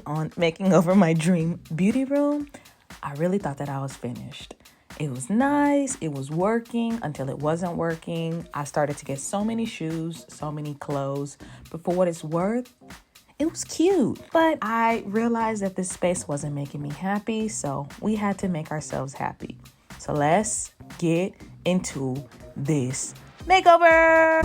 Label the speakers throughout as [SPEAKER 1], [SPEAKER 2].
[SPEAKER 1] on making over my dream beauty room, I really thought that I was finished. It was nice, it was working until it wasn't working. I started to get so many shoes, so many clothes, but for what it's worth, it was cute. But I realized that this space wasn't making me happy, so we had to make ourselves happy. So let's get into this makeover.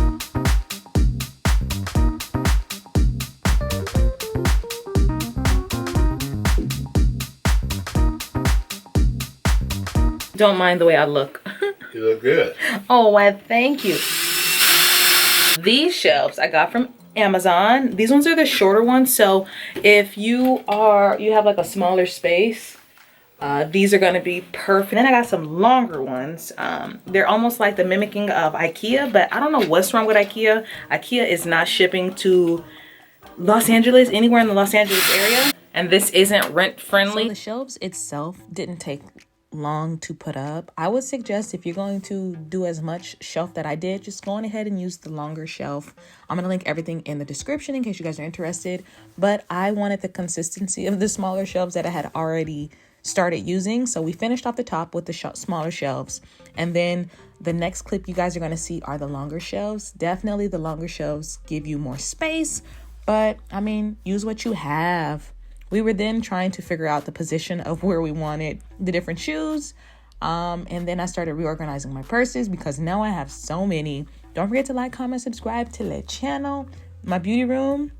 [SPEAKER 1] Don't mind the way I look.
[SPEAKER 2] You look good.
[SPEAKER 1] Oh, well, thank you. These shelves I got from Amazon. These ones are the shorter ones. So if you have like a smaller space, these are going to be perfect. Then I got some longer ones. They're almost like the mimicking of IKEA, but I don't know what's wrong with IKEA. IKEA is not shipping to Los Angeles, anywhere in the Los Angeles area. And this isn't rent friendly. So the shelves itself didn't take long to put up. I would suggest if you're going to do as much shelf that I did, just go on ahead and use the longer shelf. I'm going to link everything in the description in case you guys are interested. But I wanted the consistency of the smaller shelves that I had already started using. So we finished off the top with the smaller shelves. And then the next clip you guys are going to see are the longer shelves. Definitely the longer shelves give you more space. But I mean, use what you have. We were then trying to figure out the position of where we wanted the different shoes. And then I started reorganizing my purses because now I have so many. Don't forget to like, comment, subscribe to the channel. My beauty room,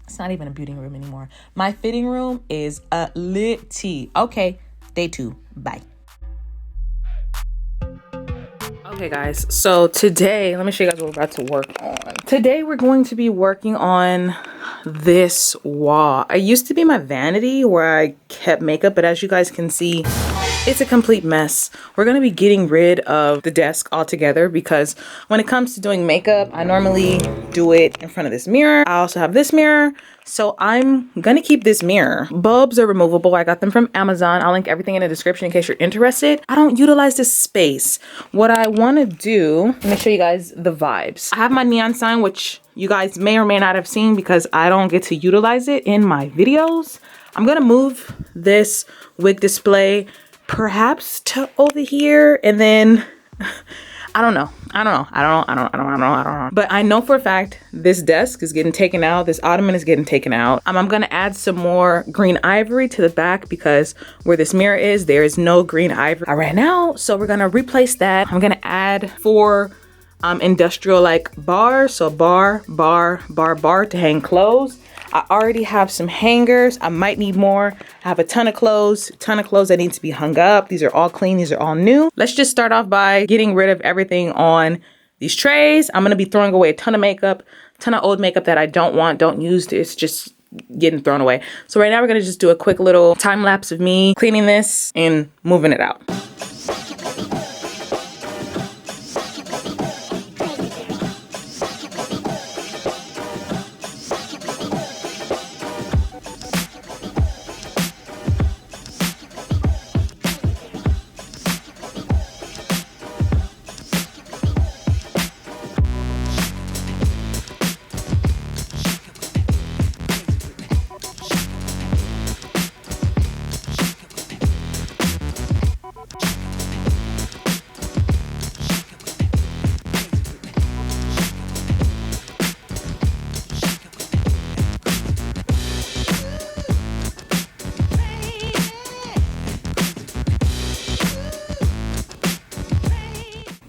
[SPEAKER 1] it's not even a beauty room anymore. My fitting room is a litty. Okay, day 2. Bye. Okay guys, so today, let me show you guys what we're about to work on. Today we're going to be working on this wall. It used to be my vanity where I kept makeup, but as you guys can see, it's a complete mess. We're going to be getting rid of the desk altogether because when it comes to doing makeup, I normally do it in front of this mirror. I also have this mirror, so I'm going to keep this mirror. Bulbs are removable. I got them from Amazon. I'll link everything in the description in case you're interested. I don't utilize this space. What I want to do, let me show you guys the vibes. I have my neon sign, which you guys may or may not have seen because I don't get to utilize it in my videos. I'm going to move this wig display perhaps to over here, and then I don't know. But I know for a fact this desk is getting taken out. This ottoman is getting taken out. I'm gonna add some more green ivory to the back because where this mirror is, there is no green ivory. I ran out, so we're gonna replace that. I'm gonna add 4 industrial like bars, so bar to hang clothes. I already have some hangers. I might need more. I have a ton of clothes that need to be hung up. These are all clean. These are all new. Let's just start off by getting rid of everything on these trays. I'm going to be throwing away a ton of makeup, ton of old makeup that I don't use. It's just getting thrown away. So right now we're going to just do a quick little time lapse of me cleaning this and moving it out.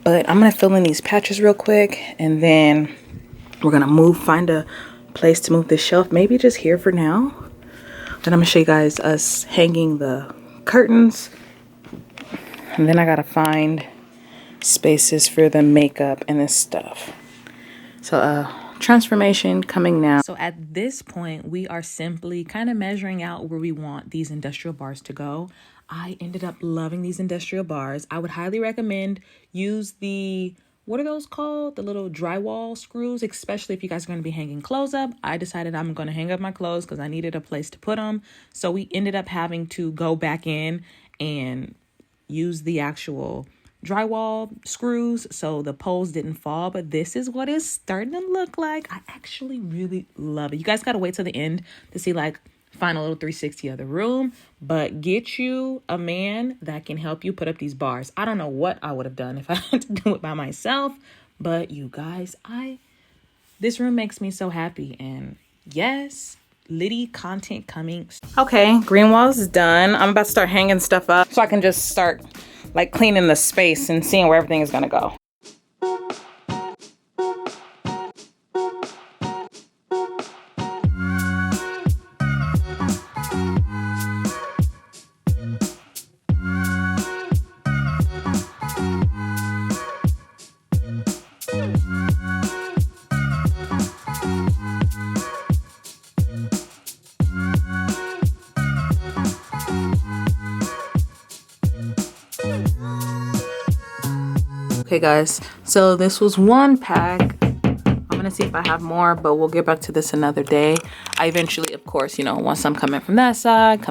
[SPEAKER 1] But I'm gonna fill in these patches real quick, and then we're gonna find a place to move this shelf, maybe just here for now. Then I'm gonna show you guys us hanging the curtains, and then I gotta find spaces for the makeup and this stuff. So transformation coming now. So at this point, we are simply kind of measuring out where we want these industrial bars to go. I ended up loving these industrial bars. I would highly recommend use the, what are those called? The little drywall screws, especially if you guys are going to be hanging clothes up. I decided I'm going to hang up my clothes because I needed a place to put them. So we ended up having to go back in and use the actual drywall screws so the poles didn't fall, but this is what it's starting to look like. I actually really love it. You guys got to wait till the end to see like final little 360 of the room. But get you a man that can help you put up these bars. I don't know what I would have done if I had to do it by myself, but you guys, this room makes me so happy. And yes, Liddy content coming. Okay, green walls is done. I'm about to start hanging stuff up so I can just start like cleaning the space and seeing where everything is gonna go. Okay guys, so this was one pack. I'm gonna see if I have more, but we'll get back to this another day. I eventually, of course, you know, once I'm coming from that side,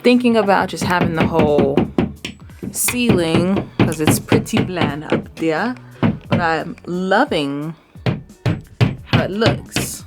[SPEAKER 1] thinking about just having the whole ceiling because it's pretty bland up there, but I'm loving how it looks.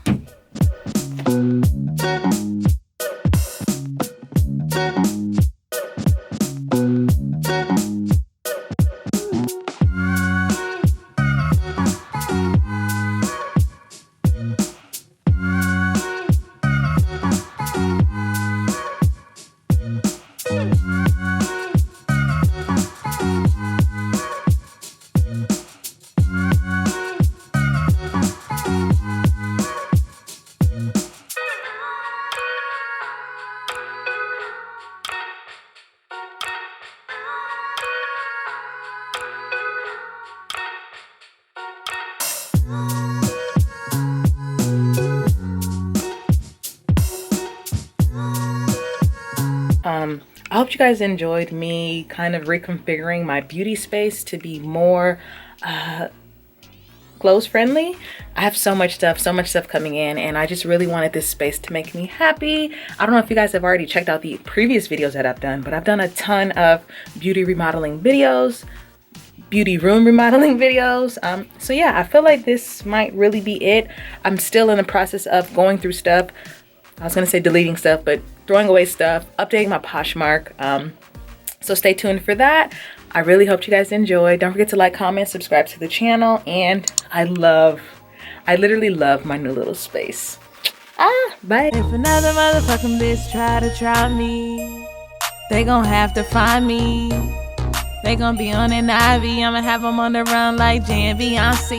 [SPEAKER 1] I hope you guys enjoyed me kind of reconfiguring my beauty space to be more clothes friendly. I have so much stuff coming in, and I just really wanted this space to make me happy. I don't know if you guys have already checked out the previous videos that I've done, but I've done a ton of beauty remodeling videos, beauty room remodeling videos. So yeah, I feel like this might really be it. I'm still in the process of going through stuff. I was gonna say deleting stuff, but throwing away stuff, updating my Poshmark. So stay tuned for that. I really hope you guys enjoyed. Don't forget to like, comment, subscribe to the channel. And I literally love my new little space. Bye.
[SPEAKER 2] If another motherfucking bitch try me, they gon' have to find me. They gon' be on an IV. I'ma have them on the run like jdevinci.